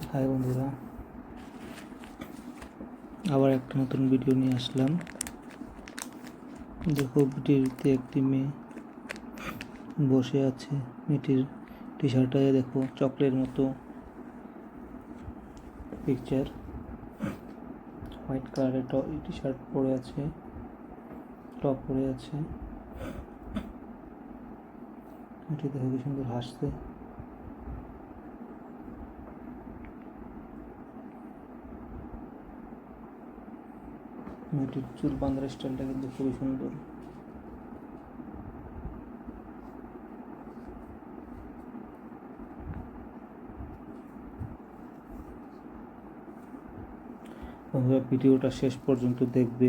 High বন্ধুরা, আবার একটা নতুন ভিডিও নিয়ে আসলাম। দেখো, ভিডিওতে একটি মেয়ে বসে আছে। মেয়েটির টি শার্টে দেখো চকলেটের মতো পিকচার। হোয়াইট কালারের টি শার্ট পরে আছে, টপ পরে আছে। মেয়েটি দেখো কি সুন্দর হাসছে। মেয়েটির চুল বাঁধার স্টাইলটা কিন্তু খুবই সুন্দর। বন্ধুরা, ভিডিওটা শেষ পর্যন্ত দেখবে।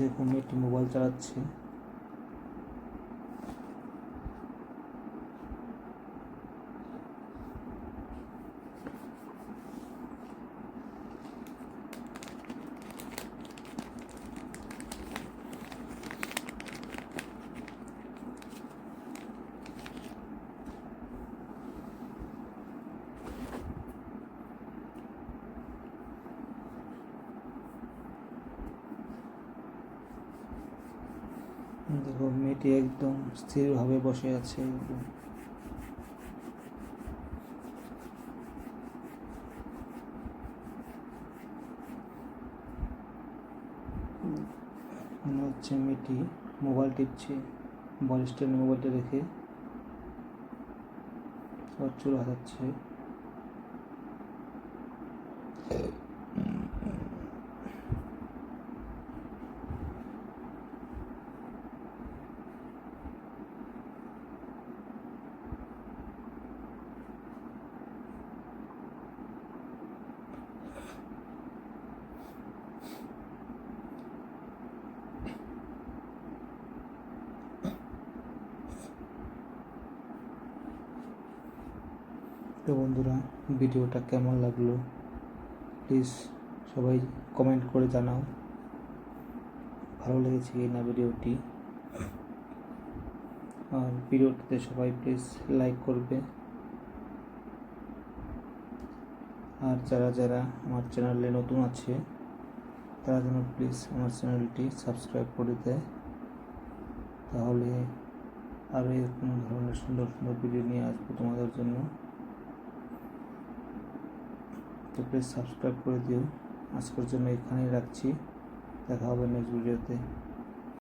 দেখো, মেয়েটি মোবাইল চালাচ্ছে। দেখো, মেয়েটি একদম স্থিরভাবে বসে আছে। মনে হচ্ছে মেয়েটি মোবাইল টিপছে। মোবাইল স্ট্যান্ডে মোবাইলটা রেখে চুল হাতাচ্ছে। তো বন্ধুরা, ভিডিওটা কেমন লাগলো প্লিজ সবাই কমেন্ট করে জানাও ভালো লেগেছে কি না ভিডিওটি। আর ভিডিওটিতে সবাই প্লিজ লাইক করবে। আর যারা যারা আমার চ্যানেলে নতুন আছে তারা যেন প্লিজ আমার চ্যানেলটি সাবস্ক্রাইব করে দেয়। তাহলে আরও এরকম ধরনের সুন্দর সুন্দর ভিডিও নিয়ে আসবো তোমাদের জন্য। তো প্লিজ সাবস্ক্রাইব করে দিও। আজকের জন্য এখানেই রাখছি। দেখা হবে নেক্সট ভিডিওতে।